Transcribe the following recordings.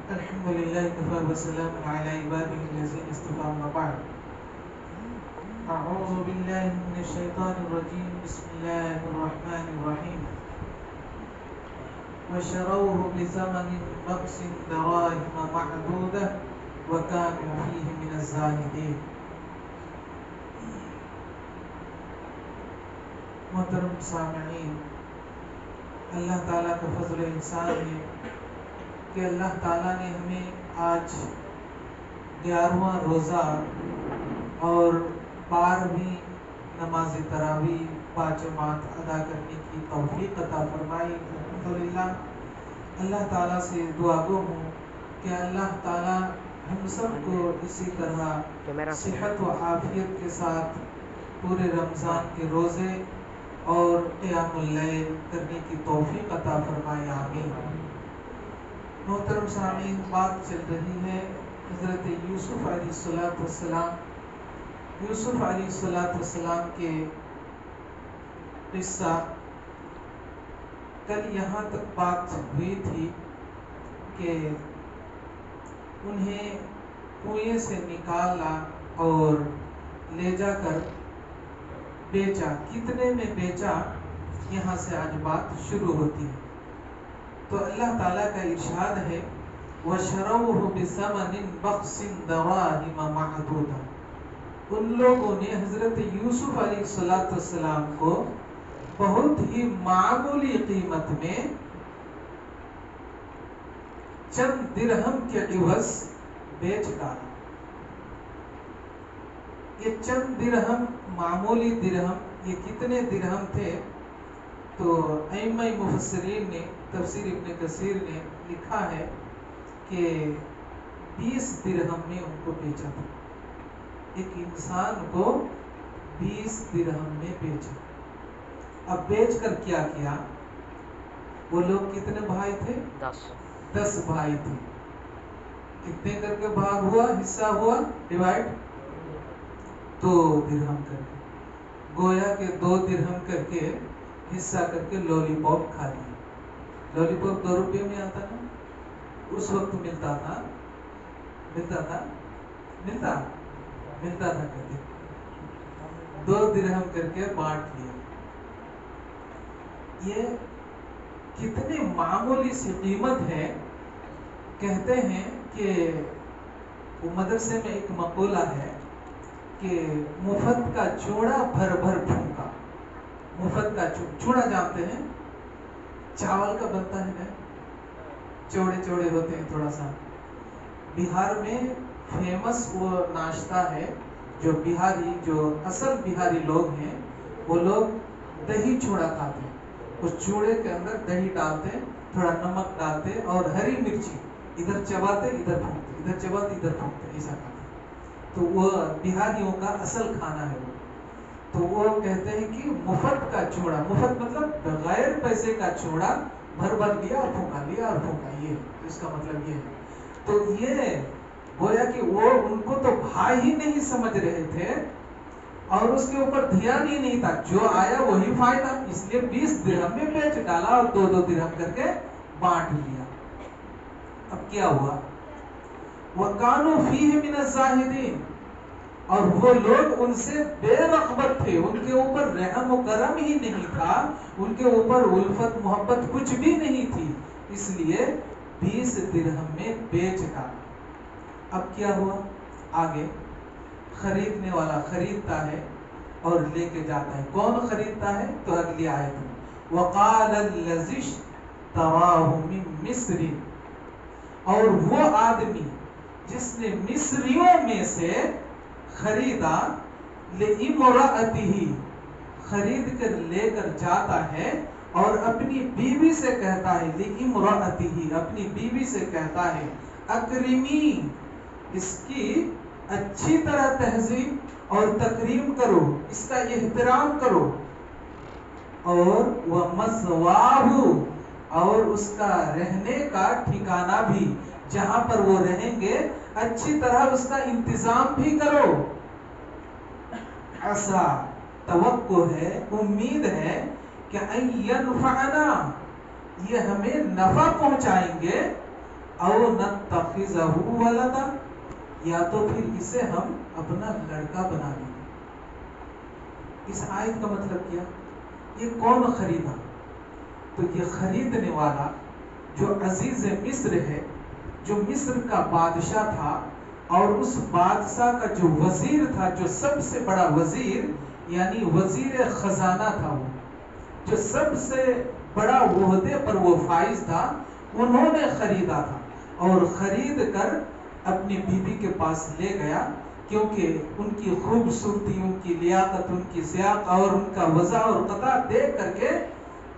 الحمد لله كفى وسلام على عباده الذين اصطفى أما بعد. أعوذ بالله من الشيطان الرجيم. بسم الله الرحمن الرحيم. وشروه بثمن بخس دراهم معدودة وكانوا فيه من الزاهدين. محترم سامعین، اللہ تعالیٰ کا فضل و احسان ہے کہ اللہ تعالیٰ نے ہمیں آج 11واں روزہ اور 12ویں نماز تراویح باجماعت ادا کرنے کی توفیق عطا فرمائی. الحمدللہ اللہ تعالیٰ سے دعا گو ہوں کہ اللہ تعالیٰ ہم سب کو اسی طرح صحت و عافیت کے ساتھ پورے رمضان کے روزے اور قیام اللیل کرنے کی توفیق عطا فرمائے. آمین. محترم سامعین، بات چل رہی ہے حضرت یوسف علیہ السلام. یوسف علیہ السلام کے قصہ کل یہاں تک بات ہوئی تھی کہ انہیں کنویں سے نکالا اور لے جا کر بیچا. کتنے میں بیچا، یہاں سے آج بات شروع ہوتی ہے. تو اللہ تعالیٰ کا ارشاد ہے وَشَرَوْهُ بِثَمَنٍ بَخْسٍ دَرَاهِمَ مَعْدُودَةٍ. ان لوگوں نے حضرت یوسف علیہ السلام کو بہت ہی معمولی قیمت میں چند درہم کے عوض بیچ ڈالا. یہ چند درہم، معمولی درہم، یہ کتنے درہم تھے؟ تو ائمہ مفسرین نے، تفسیر ابن کثیر نے لکھا ہے کہ 20 درہم میں ان کو بیچا تھا. ایک انسان کو 20 درہم میں بیچا. اب بیچ کر کیا کیا؟ وہ لوگ کتنے بھائی تھے؟ 10 بھائی تھے. کتنے کر کے بھاگ ہوا، حصہ ہوا، ڈیوائڈ 2 درہم کر کے. گویا کہ 2 درہم کر کے حصہ کر کے لولی پاپ کھا لیا. لولی پاپ 2 روپے میں آتا نا، اس وقت ملتا تھا کہتے 2 درہم کر کے بانٹ لیا. یہ کتنی معمولی سی قیمت ہے. کہتے ہیں کہ وہ مدرسے میں ایک مقولہ ہے کہ مفت کا چوڑا بھر بھر پھونکا. مفت کا چوڑا جانتے ہیں؟ چاول کا بنتا ہے نا، چوڑے چوڑے ہوتے ہیں تھوڑا سا. بہار میں فیمس وہ ناشتہ ہے جو بہاری، جو اصل بہاری لوگ ہیں، وہ لوگ دہی چوڑا کھاتے ہیں. اس چوڑے کے اندر دہی ڈالتے، تھوڑا نمک ڈالتے اور ہری مرچی، ادھر چباتے ادھر پھونکتے، ادھر چباتے ادھر پھونکتے، ایسا کھاتے. تو وہ بہاریوں کا اصل کھانا ہے وہ. تو وہ کہتے ہیں کہ مفت کا چوڑا، مفت مطلب بغیر پیسے کا چوڑا بھر بھر لیا اور پھونکا، لیا اور پھونکا. یہ اس کا مطلب یہ ہے. تو یہ گویا کہ وہ ان کو تو بھائی ہی نہیں سمجھ رہے تھے اور اس کے اوپر دھیان ہی نہیں تھا. جو آیا وہی فائدہ، اس لیے 20 درہم میں بیچ ڈالا اور 2 درہم کر کے بانٹ لیا. اب کیا ہوا؟ وَكَانُوا فِيهِ مِنَ الزَّاهِدِينَ. اور وہ لوگ ان سے بے رغبت تھے، ان کے اوپر رحم و کرم ہی نہیں تھا، ان کے اوپر الفت محبت کچھ بھی نہیں تھی، اس لیے 20 درہم میں بیچ ڈالا. اب کیا ہوا آگے؟ خریدنے والا خریدتا ہے اور لے کے جاتا ہے. کون خریدتا ہے؟ تو اگلی آیت میں وَقَالَ الَّذِي اشْتَرَاهُ مِن مِصْرٍ. اور وہ آدمی جس نے مصریوں میں سے خریدا، لِإِمْرَأَتِهِ، خرید کر لے کر جاتا ہے اور اپنی بیوی سے کہتا ہے، لِإِمْرَأَتِهِ، اپنی بیوی سے کہتا ہے، اکرمی، اس کی اچھی طرح تہذیب اور تکریم کرو، اس کا احترام کرو. اور وَمَثْوَاهُ، اور اس کا رہنے کا ٹھکانہ بھی، جہاں پر وہ رہیں گے اچھی طرح اس کا انتظام بھی کرو. عسیٰ، توقع ہے، امید ہے کہ ان ینفعنا، یہ ہمیں نفع پہنچائیں گے، او نتخذہ ولدا، یا تو پھر اسے ہم اپنا لڑکا بنا لیں گے۔ اس آیت کا مطلب کیا؟ یہ کون خریدا؟ تو یہ خریدنے والا جو عزیز مصر ہے، جو مصر کا بادشاہ تھا، اور اس بادشاہ کا جو وزیر تھا، جو سب سے بڑا وزیر یعنی وزیر خزانہ تھا، وہ جو سب سے بڑا عہدے پر وہ فائز تھا، انہوں نے خریدا تھا اور خرید کر اپنی بیوی کے پاس لے گیا، کیونکہ ان کی خوبصورتی، ان کی لیاقت، ان کی سیاق اور ان کا وضع اور قطع دیکھ کر کے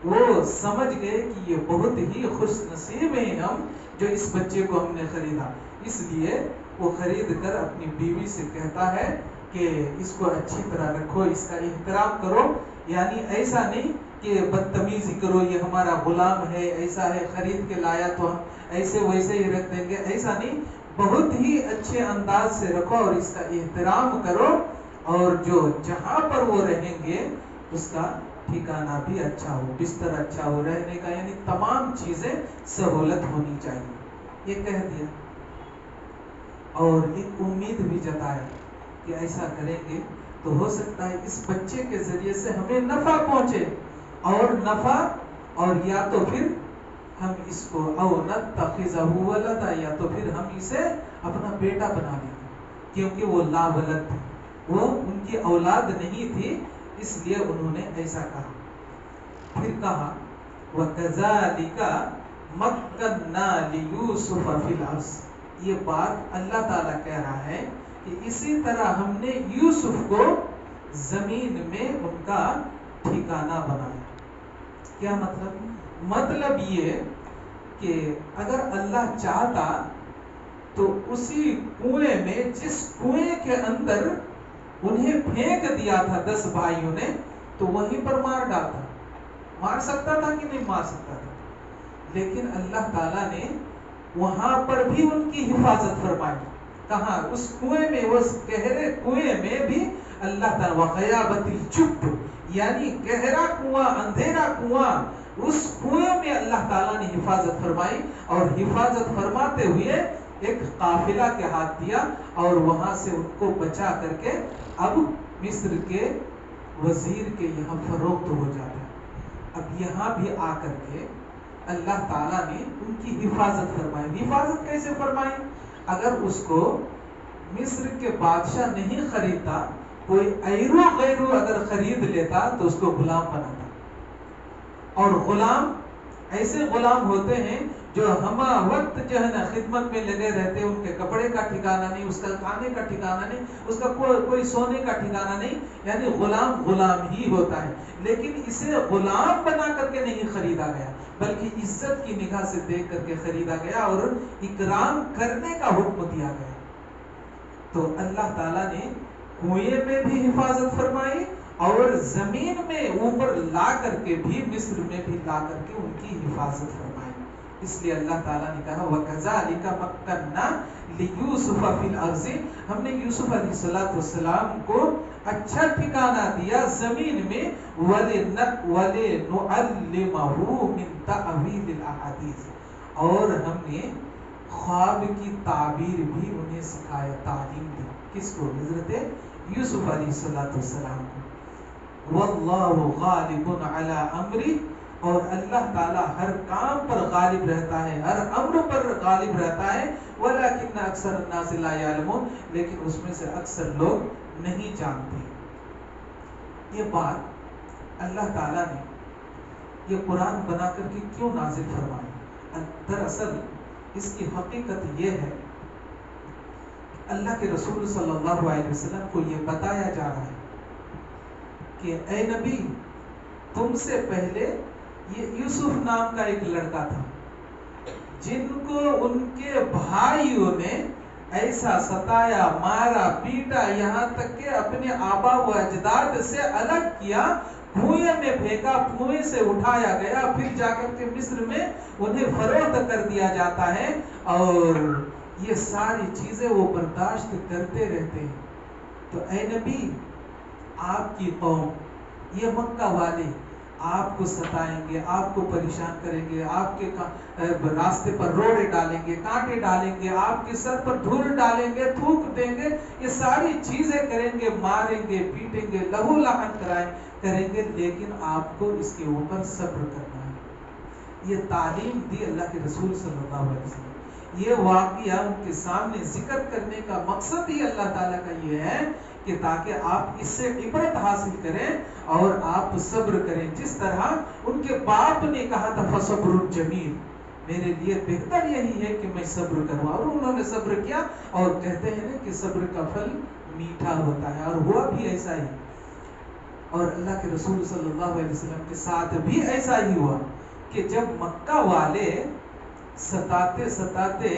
وہ سمجھ گئے کہ یہ بہت ہی خوش نصیب ہیں ہم جو اس بچے کو ہم نے خریدا۔ اس لیے وہ خرید کر اپنی بیوی سے کہتا ہے کہ اس کو اچھی طرح رکھو، اس کا احترام کرو، یعنی ایسا نہیں کہ بدتمیزی کرو، یہ ہمارا غلام ہے، ایسا ہے، خرید کے لایا تو ہم ایسے ویسے ہی رکھ دیں گے، ایسا نہیں، بہت ہی اچھے انداز سے رکھو اور اس کا احترام کرو، اور جو جہاں پر وہ رہیں گے اس کا ٹھکانہ بھی اچھا ہو، بستر اچھا ہو، رہنے کا یعنی تمام چیزیں سہولت ہونی چاہیے، یہ کہہ دیا۔ اور ایک امید بھی جتایا کہ ایسا کریں گے تو ہو سکتا ہے اس بچے کے ذریعے سے ہمیں نفع پہنچے، اور نفع، اور یا تو پھر ہم اس کو او نتخذہ ولدا، یا تو پھر ہم اسے اپنا بیٹا بنا لیں گے، کیونکہ وہ لا ولد تھے، وہ ان کی اولاد نہیں تھی، اس لیے انہوں نے ایسا کہا۔ پھر کہا وَكَذَلِكَ مَكَّنَّا لِيُوسُفَ فِي الْأَرْضِ، یہ بات اللہ تعالیٰ کہہ رہا ہے کہ اسی طرح ہم نے یوسف کو زمین میں ان کا ٹھکانہ بنایا۔ کیا مطلب؟ مطلب یہ کہ اگر اللہ چاہتا تو اسی کنویں میں، جس کنویں کے اندر انہیں پھینک دیا تھا 10 بھائیوں نے، تو وہیں پر مار ڈالتا، مار سکتا تھا کہ نہیں مار سکتا تھا، لیکن اللہ تعالیٰ نے وہاں پر بھی ان کی حفاظت فرمائی۔ کہاں؟ اس کنویں میں، اس گہرے کنویں میں بھی اللہ تعالیٰ وغیابت الجب، یعنی گہرا کنواں، اندھیرا کنواں، اس کنویں میں اللہ تعالیٰ نے حفاظت فرمائی، اور حفاظت فرماتے ہوئے ایک قافلہ کے ہاتھ دیا، اور وہاں سے ان کو بچا کر کے اب مصر کے وزیر کے یہاں فروخت ہو جاتا ہے۔ اب یہاں بھی آ کر کے اللہ تعالیٰ نے ان کی حفاظت فرمائی۔ حفاظت کیسے فرمائی؟ اگر اس کو مصر کے بادشاہ نہیں خریدتا، کوئی ایرو غیرو اگر خرید لیتا تو اس کو غلام بناتا، اور غلام ایسے غلام ہوتے ہیں جو ہمہ وقت جو ہے نا خدمت میں لگے رہتے ہیں، ان کے کپڑے کا ٹھکانہ نہیں، اس کا کھانے کا ٹھکانہ نہیں، اس کا کوئی سونے کا ٹھکانہ نہیں، یعنی غلام غلام ہی ہوتا ہے۔ لیکن اسے غلام بنا کر کے نہیں خریدا گیا، بلکہ عزت کی نگاہ سے دیکھ کر کے خریدا گیا اور اکرام کرنے کا حکم دیا گیا۔ تو اللہ تعالیٰ نے کنویں میں بھی حفاظت فرمائی، اور زمین میں اوپر لا کر کے بھی، مصر میں بھی لا کر کے ان کی حفاظت فرمائی۔ اس لیے اللہ تعالیٰ نے کہا وَكَذَلِكَ مَكَّنَّا لِيُوسُفَ فِي الْأَرْضِ، ہم نے یوسف علیہ السلام کو اچھا ٹھکانہ دیا زمین میں، وَلِنُعَلِّمَهُ مِن تَأْوِيلِ الْأَحَادِيثِ، اور ہم نے خواب کی تعبیر بھی انہیں سکھایا، تعلیم دی۔ کس کو؟ حضرت یوسف علیہ السلام کو۔ وَاللَّهُ غَالِبٌ عَلَىٰ أَمْرِهِ، اور اللہ تعالیٰ ہر کام پر غالب رہتا ہے، ہر امر پر غالب رہتا ہے، وَلَكِنَّ أَكْثَرَ النَّاسِ لَا يَعْلَمُونَ، لیکن اس میں سے اکثر لوگ نہیں جانتے۔ یہ بات اللہ تعالیٰ نے یہ قرآن بنا کر کے کیوں نازل فرمائی؟ دراصل اس کی حقیقت یہ ہے کہ اللہ کے رسول صلی اللہ علیہ وسلم کو یہ بتایا جا رہا ہے کہ اے نبی، تم سے پہلے یہ یوسف نام کا ایک لڑکا تھا، جن کو ان کے بھائیوں نے ایسا ستایا، مارا، پیٹا، یہاں تک کہ اپنے آبا و اجداد سے الگ کیا، کنویں میں پھینکا، کنویں سے اٹھایا گیا، پھر جا کر کے مصر میں انہیں فروخت کر دیا جاتا ہے، اور یہ ساری چیزیں وہ برداشت کرتے رہتے ہیں۔ تو اے نبی، آپ کی قوم، یہ مکہ والے آپ کو ستائیں گے، آپ کو پریشان کریں گے، آپ کے راستے پر روڑے ڈالیں گے، کانٹے ڈالیں گے، آپ کے سر پر دھول ڈالیں گے، تھوک دیں گے، یہ ساری چیزیں کریں گے، ماریں گے، پیٹیں گے، لہو لہن کریں گے، لیکن آپ کو اس کے اوپر صبر کرنا ہے۔ یہ تعلیم دی اللہ کے رسول صلی اللہ علیہ وسلم۔ یہ واقعہ ان کے سامنے ذکر کرنے کا مقصد ہی اللہ تعالیٰ کا یہ ہے کہ تاکہ آپ اس سے عبرت حاصل کریں اور آپ صبر کریں، جس طرح ان کے باپ نے کہا تھا فصبر جمیل، میرے لیے بہتر یہی ہے کہ میں صبر کروں، اور انہوں نے صبر کیا، اور کہتے ہیں نا کہ صبر کا پھل میٹھا ہوتا ہے، اور ہوا بھی ایسا ہی۔ اور اللہ کے رسول صلی اللہ علیہ وسلم کے ساتھ بھی ایسا ہی ہوا کہ جب مکہ والے ستاتے ستاتے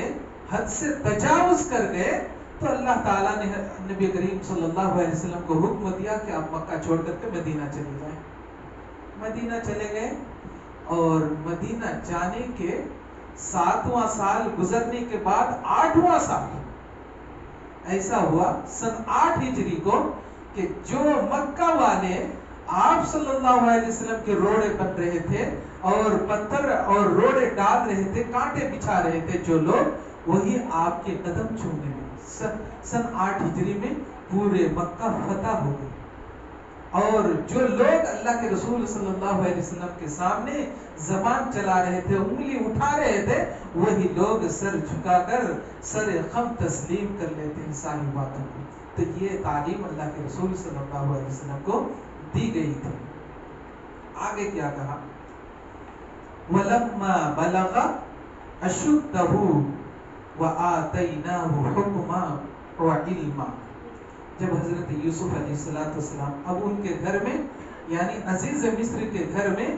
حد سے تجاوز کر گئے تو اللہ تعالیٰ نے نبی کریم صلی اللہ علیہ وسلم کو حکم دیا کہ آپ مکہ چھوڑ کر کے مدینہ چلے جائیں۔ مدینہ چلے گئے، اور مدینہ جانے کے 7واں سال گزرنے کے بعد 8واں سال ایسا ہوا سن 8 ہجری کو کہ جو مکہ والے آپ صلی اللہ علیہ وسلم کے روڑے بن رہے تھے اور پتھر اور روڑے ڈال رہے تھے، کانٹے بچھا رہے تھے جو لوگ، وہی آپ کے قدم چھونے لگے۔ سن 8 ہجری میں پورے مکہ فتح ہو گئی، اور جو لوگ اللہ کے رسول صلی اللہ علیہ وسلم کے سامنے زبان چلا رہے تھے، انگلی اٹھا رہے تھے، وہی لوگ سر جھکا کر سر خم تسلیم کر لیتے ہیں ساری باتوں کو۔ تو یہ تعلیم اللہ کے رسول صلی اللہ علیہ وسلم کو دی گئی تھی۔ آگے کیا کہا؟ وَلَمَّا بَلَغَ أَشُدَّهُ وَآتَيْنَاهُ حُكْمًا وَعِلْمًا۔ جب حضرت یوسف علیہ السلام اب ان کے گھر میں، یعنی عزیز مصر کے گھر میں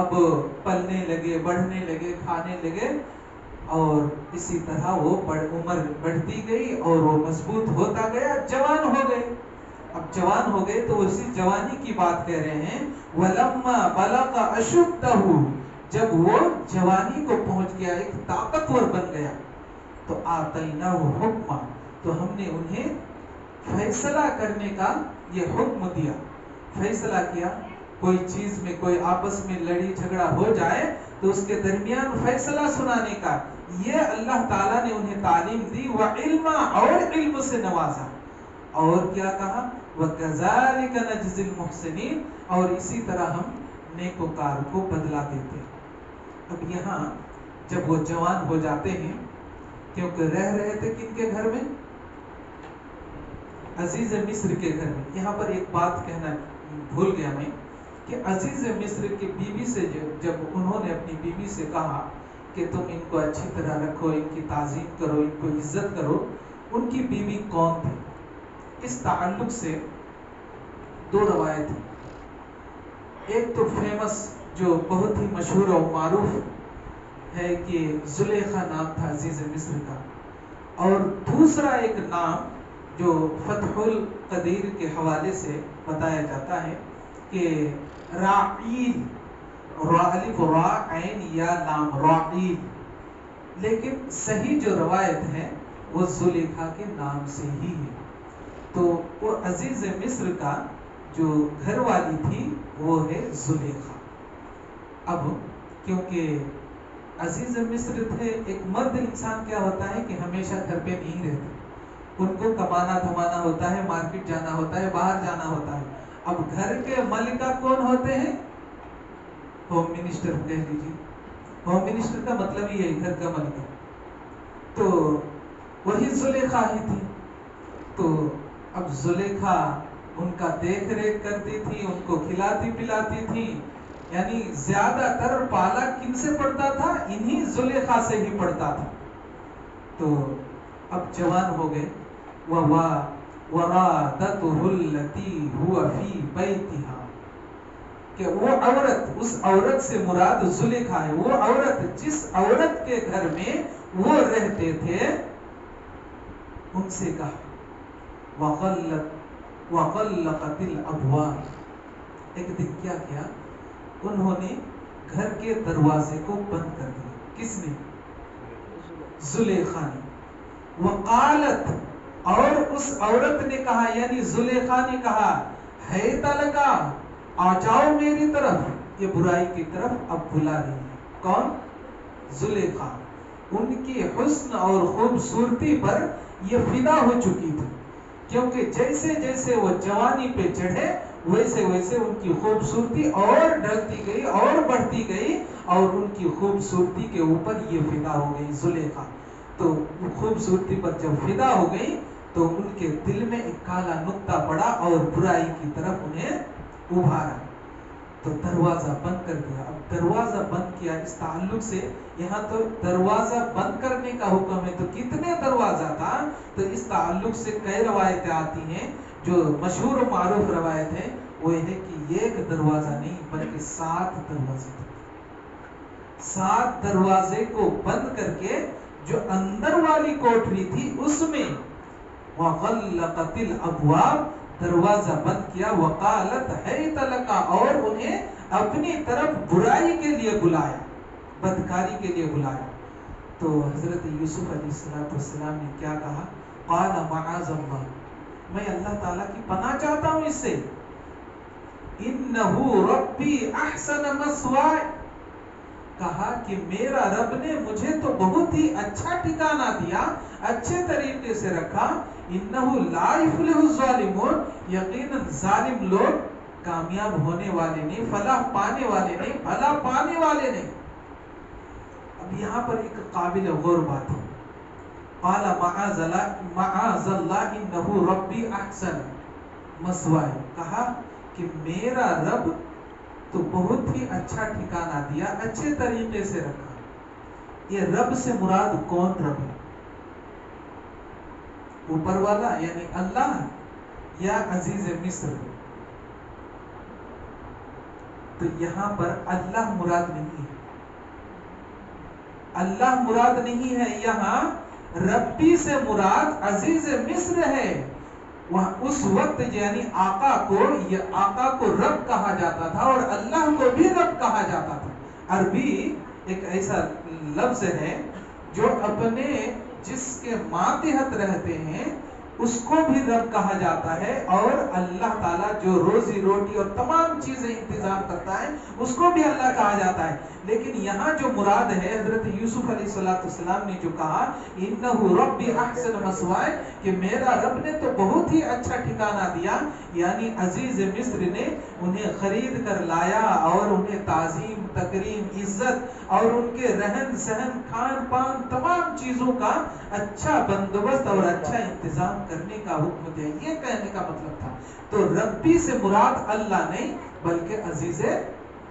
اب پلنے لگے، بڑھنے لگے، کھانے لگے، اور اسی طرح وہ عمر بڑھتی گئی اور وہ مضبوط ہوتا گیا، جوان ہو گئے۔ اب جوان ہو گئے تو اسی جوانی کی بات کہہ رہے ہیں، وَلَمَّا بَلَغَ أَشُدَّهُ، جب وہ جوانی کو پہنچ گیا، ایک طاقتور بن گیا، تو آتَيْنَاهُ حُكْمًا، تو ہم نے انہیں فیصلہ کرنے کا یہ حکم دیا۔ فیصلہ کیا، کوئی چیز میں کوئی آپس میں لڑی جھگڑا ہو جائے تو اس کے درمیان فیصلہ سنانے کا، یہ اللہ تعالیٰ نے انہیں تعلیم دی۔ وَعِلْمًا، اور علم سے نوازا، اور کیا کہا؟ وَكَذَلِكَ نَجْزِي الْمُحْسِنِينَ، اور اسی طرح ہم نیکوکار کو بدلہ دیتے ہیں۔ اب یہاں جب وہ جوان ہو جاتے ہیں، کیونکہ رہ رہے تھے کن کے گھر میں؟ عزیز مصر کے گھر میں۔ یہاں پر ایک بات کہنا بھول گیا میں کہ عزیز مصر کی بیوی سے جب انہوں نے اپنی بیوی سے کہا کہ تم ان کو اچھی طرح رکھو، ان کی تعظیم کرو، ان کو عزت کرو، ان کی بیوی کون تھی؟ اس تعلق سے 2 روایت ہیں۔ ایک تو فیمس جو بہت ہی مشہور و معروف ہے کہ زلیخا نام تھا عزیز مصر کا، اور دوسرا ایک نام جو فتح القدیر کے حوالے سے بتایا جاتا ہے کہ راعیل، الف را عین یا لام، راعیل، لیکن صحیح جو روایت ہے وہ زلیخا کے نام سے ہی ہے۔ تو وہ عزیز مصر کا جو گھر والی تھی وہ ہے زلیخا۔ اب کیونکہ عزیز مصر تھے، ایک مرد انسان کیا ہوتا ہے کہ ہمیشہ گھر پہ نہیں رہتے، ان کو کمانا دھمانا ہوتا ہے، مارکیٹ جانا ہوتا ہے، باہر جانا ہوتا ہے۔ اب گھر کے ملکہ کون ہوتے ہیں؟ ہوم منسٹر کہہ لیجیے۔ ہوم منسٹر کا مطلب ہی ہے گھر کا ملکہ، تو وہی زلیخا ہی تھی۔ تو اب زلیخا ان کا دیکھ ریکھ کرتی تھی، ان کو کھلاتی پلاتی تھی، یعنی زیادہ تر پالا کن سے پڑتا تھا؟ انہی زلیخا سے ہی پڑتا تھا۔ تو اب جوان ہو گئے، وَرَادَتُهُ الَّتِي هُوَ فِي بَيْتِهَا، کہ وہ عورت، اس عورت سے مراد زلیخا ہے، وہ عورت جس عورت کے گھر میں وہ رہتے تھے، ان سے کہا وَغَلَّقَتِ الْأَبْوَابَ، ایک دن کیا کیا؟ انہوں نے گھر کے دروازے کو بند کر دیا۔ کس نے؟ زلیخا نے۔ وقالت، اور اس عورت نے کہا، یعنی زلیخا نے کہا، ہے تلکا، آ جاؤ میری طرف، یہ برائی کی طرف اب بلا رہی ہے. کون؟ زلیخا. ان کی حسن اور خوبصورتی پر یہ فدا ہو چکی تھی، کیونکہ جیسے جیسے وہ جوانی پہ چڑھے ویسے ویسے ان کی خوبصورتی اور ڈھلتی گئی اور بڑھتی گئی، اور ان کی خوبصورتی کے اوپر یہ فدا ہو گئی زلیخا. تو خوبصورتی پر جب فدا ہو گئی تو ان کے دل میں ایک کالا نقطہ پڑا اور برائی کی طرف انہیں ابھارا، تو دروازہ بند کر دیا. اب دروازہ بند کیا اس تعلق سے، یہاں تو دروازہ بند کرنے کا حکم ہے، تو کتنے دروازہ تھا؟ تو اس تعلق سے کئی روایتیں آتی ہیں. جو مشہور و معروف روایت ہے وہ یہ ہے کہ ایک دروازہ نہیں بلکہ 7 دروازے تھے. 7 دروازے کو بند کر کے جو اندر والی کوٹری تھی اس میں وَغَلَّقَتِ الْأَبْوَابِ، دروازہ بند کیا. وَقَالَتْ حَيْتَ لَكَ، اور انہیں اپنی طرف برائی کے لیے بلایا، بدکاری کے لیے بلایا. تو حضرت یوسف علیہ السلام نے کیا کہا؟ قَالَ مَعَاذَ اللَّهِ، میں اللہ تعالیٰ کی پناہ چاہتا ہوں اس سے. إِنَّهُ رَبِّي أَحْسَنَ مَثْوَايَ، کہا کہ میرا رب نے مجھے تو بہت ہی اچھا ٹھکانہ دیا، اچھے طریقے سے رکھا. إِنَّهُ لَا يُفْلِحُ الظَّالِمُونَ، یقیناً ظالم لوگ کامیاب ہونے والے نہیں، فلاح پانے والے نہیں، بھلا پانے والے نہیں. اب یہاں پر ایک قابل غور بات ہے. قال معاذ اللہ انہ ربی احسن مثوائے، کہا کہ میرا رب تو بہت ہی اچھا ٹھکانہ دیا، اچھے طریقے سے رکھا. یہ رب سے مراد کون رب ہے؟ اوپر والا یعنی اللہ یا عزیز مصر؟ تو یہاں پر اللہ مراد نہیں ہے، اللہ مراد نہیں ہے. یہاں ربی سے مراد عزیز مصر ہے. وہاں اس وقت یعنی آقا کو رب کہا جاتا تھا اور اللہ کو بھی رب کہا جاتا تھا. عربی ایک ایسا لفظ ہے جو اپنے جس کے ماتحت رہتے ہیں اس کو بھی رب کہا جاتا ہے، اور اللہ تعالیٰ جو روزی روٹی اور تمام چیزیں انتظام کرتا ہے اس کو بھی اللہ کہا جاتا ہے. لیکن یہاں جو مراد ہے حضرت یوسف علیہ السلام نے جو کہا انہ ربی احسن مثوائے، کہ میرا رب نے تو بہت ہی اچھا ٹھکانہ دیا، یعنی عزیز مصر نے انہیں خرید کر لایا اور انہیں تعظیم تکریم عزت اور ان کے رہن سہن کھان پان تمام چیزوں کا اچھا بندوبست اور اچھا انتظام کرنے کا حکم دیا. یہ کہنے کا مطلب تھا. تو ربی سے مراد اللہ نہیں بلکہ عزیز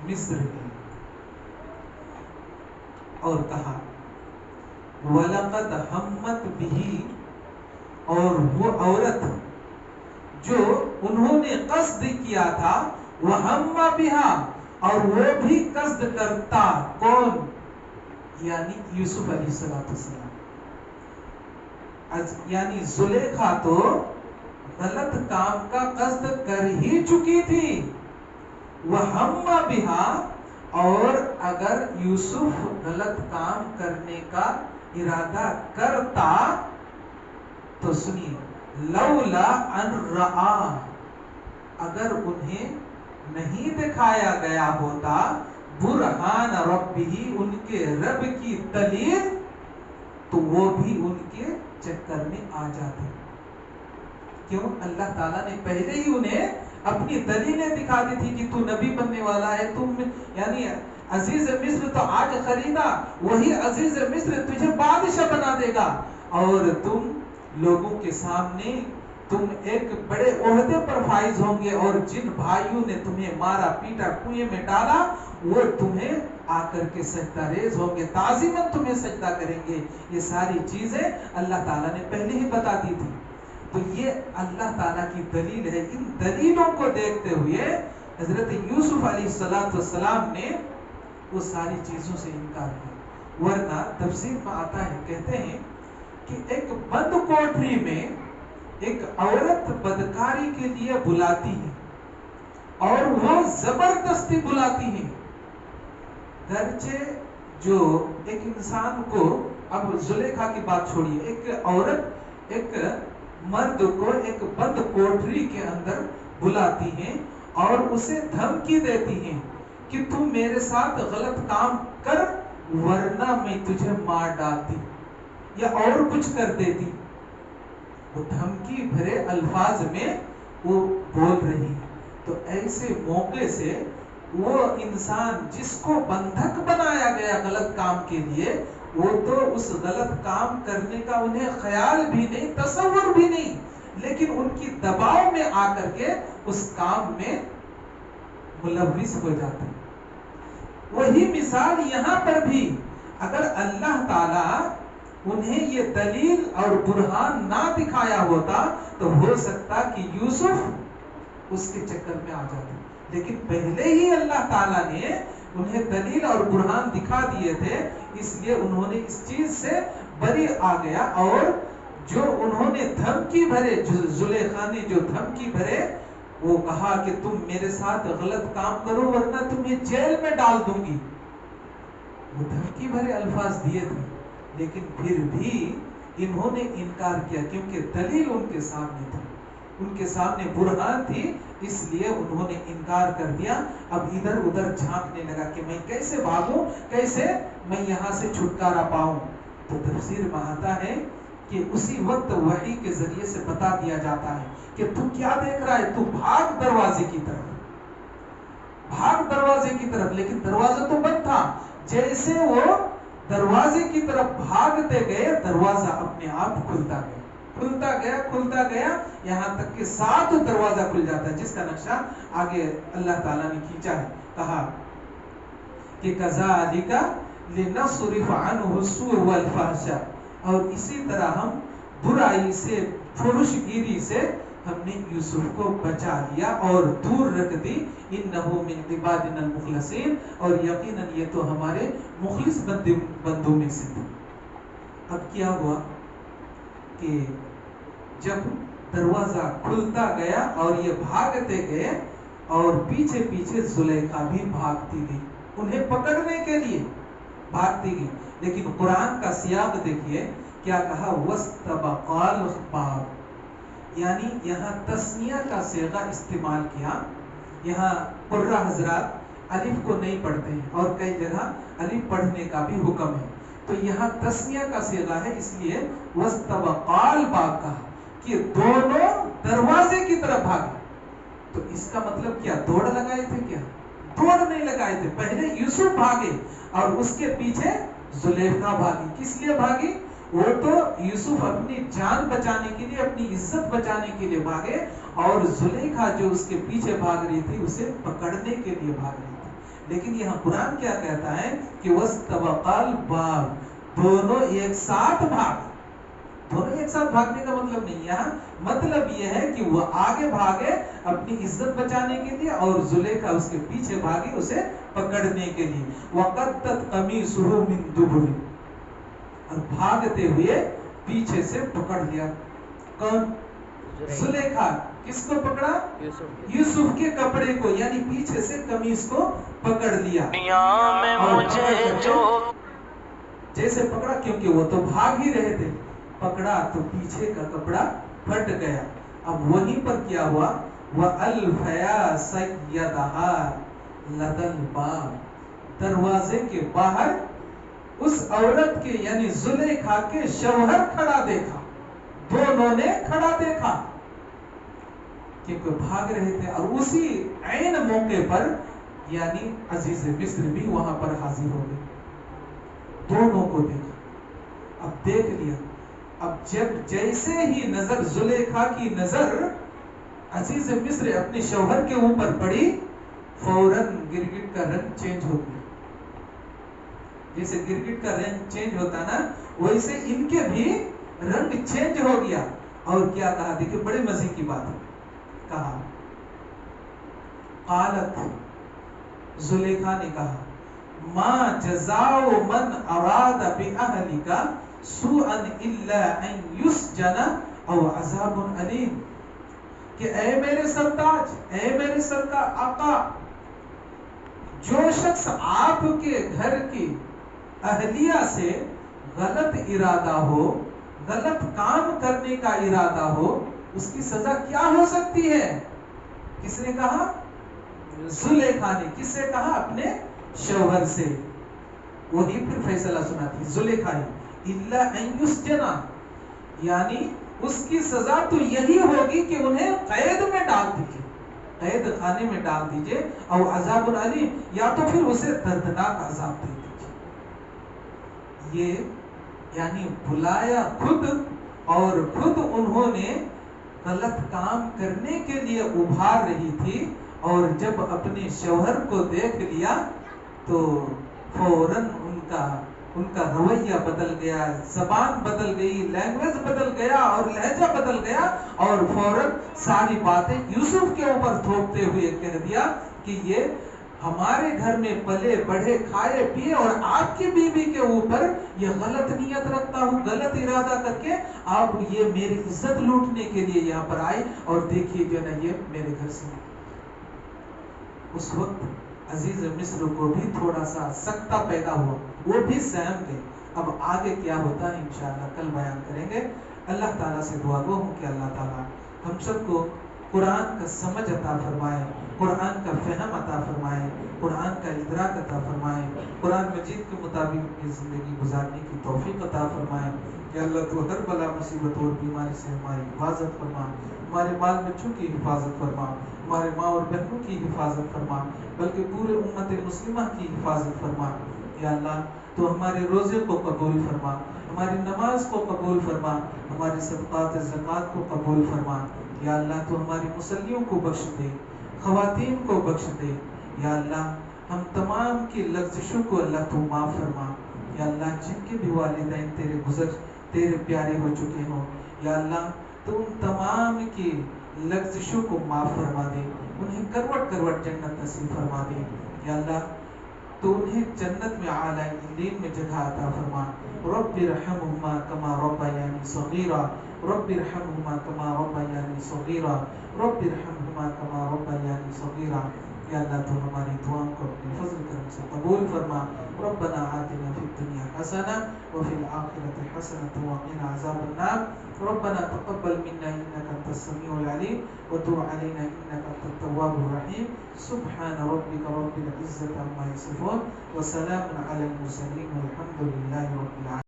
مصر ہے. اور کہا وَلَقَدْ هَمَّتْ بِهِ، اور وہ عورت جو انہوں نے قصد کیا تھا، وَهَمَّ بِهَا، اور وہ بھی قصد کرتا. کون؟ یعنی یوسف علیہ السلام. یعنی زلیخا تو غلط کام کا قصد کر ہی چکی تھی. وَهَمَّ بِهَا، اور اگر یوسف غلط کام کرنے کا ارادہ کرتا تو سنیے لولا ان رآ، اگر انہیں نہیں دکھایا گیا ہوتا برہان ربہ، ان کے رب کی دلیل، تو وہ بھی ان کے چکر میں آ جاتے. کیوں؟ اللہ تعالیٰ نے پہلے ہی انہیں اپنی دلیلیں دکھا دی تھی کہ تو نبی بننے والا ہے. تم یعنی عزیز مصر تو آج خریدا، وہی عزیز مصر تجھے بادشاہ بنا دے گا، اور تم لوگوں کے سامنے تم ایک بڑے عہدے پر فائز ہوں گے، اور جن بھائیوں نے تمہیں مارا پیٹا کنویں میں ڈالا وہ تمہیں آ کر کے سجدہ ریز ہوں گے، تعظیماً تمہیں سجدہ کریں گے. یہ ساری چیزیں اللہ تعالیٰ نے پہلے ہی بتا دی تھی. تو یہ اللہ تعالیٰ کی دلیل ہے. ان دلیلوں کو دیکھتے ہوئے حضرت یوسف علیہ السلام نے وہ ساری چیزوں سے انکار کیا. ورنہ تفسیر میں آتا ہے، کہتے ہیں کہ ایک بند کوٹری میں ایک عورت بدکاری کے لیے بلاتی ہے اور وہ زبردستی بلاتی ہے. گرچہ جو ایک انسان کو، اب زلیخا کی بات چھوڑیے، ایک عورت ایک مرد کو ایک بند کوٹری کے اندر بلاتی ہیں اور اسے دھمکی دیتی ہیں کہ تم میرے ساتھ غلط کام کر ورنہ میں تجھے مار ڈالتی یا اور کچھ کر دیتی. وہ دھمکی بھرے الفاظ میں وہ بول رہی. تو ایسے موقع سے وہ انسان جس کو بندھک بنایا گیا غلط کام کے لیے، وہ تو اس غلط کام کرنے کا انہیں خیال بھی نہیں، تصور بھی نہیں، لیکن ان کی دباؤ میں آ کر کے اس کام میں ملوث ہو جاتا ہے. وہی مثال یہاں پر بھی، اگر اللہ تعالی انہیں یہ دلیل اور برہان نہ دکھایا ہوتا تو ہو سکتا کہ یوسف اس کے چکر میں آ جاتے، لیکن پہلے ہی اللہ تعالیٰ نے انہیں دلیل اور برہان دکھا دیے تھے، اس لیے انہوں نے اس چیز سے بری آ گیا. اور جو انہوں نے دھمکی بھرے، زلیخا نے جو دھمکی بھرے، وہ کہا کہ تم میرے ساتھ غلط کام کرو ورنہ تمہیں جیل میں ڈال دوں گی. وہ دھمکی بھرے الفاظ دیے تھے، لیکن پھر بھی انہوں نے انکار کیا، کیونکہ دلیل ان کے سامنے تھی، ان کے سامنے برہان تھی، اس لیے انہوں نے انکار کر دیا. اب ادھر ادھر جھانکنے لگا کہ میں کیسے بھاگوں، کیسے میں یہاں سے چھٹکارا پاؤں. تو تفسیر میں آتا ہے کہ اسی وقت وحی کے ذریعے سے بتا دیا جاتا ہے کہ تو کیا دیکھ رہا ہے، تو بھاگ دروازے کی طرف، بھاگ دروازے کی طرف. لیکن دروازہ تو بند تھا. جیسے وہ دروازے کی طرف بھاگتے گئے، دروازہ اپنے آپ کھلتا گیا، کھلتا گیا، کھلتا گیا، یہاں تک کہ 7 دروازہ کھل جاتا ہے، جس کا نقشہ آگے اللہ تعالیٰ نے کھینچا ہے. کہا کہ کذالک لنصرف عنہ السوء والفحشاء، اور اسی طرح ہم برائی سے، فحش گیری سے ہم نے یوسف کو بچا لیا اور دور رکھ دی. انہ من عبادنا المخلصین، اور یقیناً یہ تو ہمارے مخلص بندوں میں سے تھے. اب کیا ہوا کہ جب دروازہ کھلتا گیا اور یہ بھاگتے گئے، اور پیچھے پیچھے زلیخا بھی بھاگتی گئی، انہیں پکڑنے کے لیے بھاگتی گئی. لیکن قرآن کا سیاق دیکھیے کیا کہا، وَاسْتَبَقَا الْبَابَ، یعنی یہاں تثنیہ کا صیغہ استعمال کیا. یہاں قرہ حضرات الف کو نہیں پڑھتے ہیں، اور کئی جگہ الف پڑھنے کا بھی حکم ہے. تو یہاں تثنیہ کا صیغہ ہے، اس لیے وَاسْتَبَقَا الْبَابَ کہا کہ دونوں دروازے کی طرف بھاگے. تو اس کا مطلب کیا، دوڑ لگائے تھے؟ کیا دوڑ نہیں لگائے تھے. پہلے یوسف بھاگے اور اس کے پیچھے زلیخا بھاگی. کس لیے بھاگی؟ وہ تو یوسف اپنی جان بچانے کے لیے، اپنی عزت بچانے کے لیے بھاگے، اور زلیخا جو اس کے پیچھے بھاگ رہی تھی اسے پکڑنے کے لیے بھاگ رہی تھی. لیکن یہاں قرآن کیا کہتا ہے کہ وَاسْتَبَقَا الْبَابَ، دونوں ایک ساتھ بھاگ. دونوں ایک ساتھ بھاگنے کا مطلب نہیں، یہاں مطلب یہ ہے کہ وہ آگے بھاگے اپنی عزت بچانے کے لیے، اور زلیخا اس کے پیچھے بھاگی اسے پکڑنے کے لیے. وَقَدَّتْ قَمِيصُهُ مِن دُبُرٍ، اور بھاگتے ہوئے پیچھے سے پکڑ لیا. کون؟ زلیخا. کس کو پکڑا؟ یوسف کے کپڑے کو، یعنی پیچھے سے قمیص کو پکڑ لیا. اور جیسے پکڑا، کیونکہ وہ تو بھاگ ہی رہے تھے، پکڑا تو پیچھے کا کپڑا پھٹ گیا. اب وہیں پر کیا ہوا، وَأَلْفَيَا سَيَّدَهَا لَدَى الْبَابِ، دروازے کے باہر اس عورت کے یعنی زلیخا کے شوہر کھڑا دیکھا. دونوں نے کھڑا دیکھا کیونکہ بھاگ رہے تھے. اور اسی عین موقع پر یعنی عزیز مصر بھی وہاں پر حاضر ہو گئے. دونوں کو دیکھا. اب دیکھ لیا. اب جب جیسے ہی نظر زلیخا کی نظر عزیز مصر اپنے شوہر کے اوپر پڑی، فوراً گرگٹ کا رنگ چینج ہو گیا. جیسے گرگٹ کا رنگ چینج ہوتا نا، ویسے ان کے بھی رنگ چینج ہو گیا. اور کیا کہا، دیکھیں بڑے مزے کی بات ہے. کہا قالت، زلیخا نے کہا، ما جزاء من اراد بأهلك سوءا الا ان يسجن او عذاب الیم، کہ اے میرے سرتاج، اے میرے سرکار آقا، جو شخص آپ کے گھر کی اہلیہ سے غلط ارادہ ہو، غلط کام کرنے کا ارادہ ہو، اس کی سزا کیا ہو سکتی ہے؟ کس نے کہا؟ زلیخا نے کس سے کہا؟ اپنے شوہر سے. وہی پھر فیصلہ سناتی زلیخا نے الا ان یسجنا، یعنی اس کی سزا تو یہی ہوگی کہ انہیں قید میں ڈال دیجیے، قید خانے میں ڈال دیجیے، اور عذاب العلیم، یا تو پھر اسے دردناک عذاب دے دیجیے. یہ یعنی بلایا خود، اور خود انہوں نے غلط کام کرنے کے لیے ابھار رہی تھی، اور جب اپنے شوہر کو دیکھ لیا تو فوراً ان کا رویہ بدل گیا، زبان بدل گئی، لینگویج بدل گیا اور لہجہ بدل گیا، اور فوراً ساری باتیں یوسف کے اوپر تھوپتے ہوئے کہہ دیا کہ یہ ہمارے گھر میں پلے بڑھے کھائے پیے، اور آپ کی بیوی کے اوپر یہ غلط نیت رکھتا ہوں، غلط ارادہ کر کے آپ یہ میری عزت لوٹنے کے لیے یہاں پر آئے، اور دیکھیے جو نا یہ میرے گھر سے. اس وقت عزیز مصر کو بھی تھوڑا سا سکتہ پیدا ہوا، وہ بھی سہم گئے. اب آگے کیا ہوتا ہے انشاءاللہ کل بیان کریں گے. اللہ تعالیٰ سے دعا گو ہوں کہ اللہ تعالیٰ ہم سب کو قرآن کا سمجھ عطا فرمائے، قرآن کا فہم عطا فرمائے، قرآن کا ادراک عطا فرمائے، قرآن مجید کے مطابق اپنی زندگی گزارنے کی توفیق عطا فرمائے. یا اللہ تو ہر بلا مصیبت اور بیماری سے ہماری حفاظت فرما، ہمارے بال بچوں کی حفاظت فرما، ہمارے ماں اور بہنوں کی حفاظت فرما، بلکہ پورے امت مسلمہ کی حفاظت فرما. یا اللہ تو ہمارے روزے کو قبول فرما، ہماری نماز کو قبول فرما، ہماری صدقات زکوٰۃ کو قبول فرما. یا اللہ تو ہماری مسلیوں کو بخش دے، خواتین کو بخش دے. یا اللہ ہم تمام کی لغزشوں کو اللہ تو معاف فرما. یا اللہ جن کے بھی والدین تیرے پیارے ہو چکے ہوں، یا اللہ تو ان تمام کی لغزشوں کو معاف فرما دے، انہیں کروٹ کروٹ جنت نصیب فرما دے. یا اللہ تو انہیں جنت میں اعلیٰ علین میں جگہ عطا فرما. رب ارحمہما کما ربیانی صغیرا، رب ارحمہما کما ربیانی صغیرا، رب ارحمہما کما ربیانی صغیرا. یا اللہ تو ہماری دعاؤں کو اپنے فضل کرم سے قبول فرما. ربنا آتنا فی الدنیا حسنہ وفی الآخرۃ حسنۃ وقنا عذاب النار. ربنا تقبل منا انك انت السميع العليم وتب علينا انك انت التواب الرحيم. سبحان ربك رب العزة عما يصفون وسلام على المرسلين والحمد لله رب العالمين.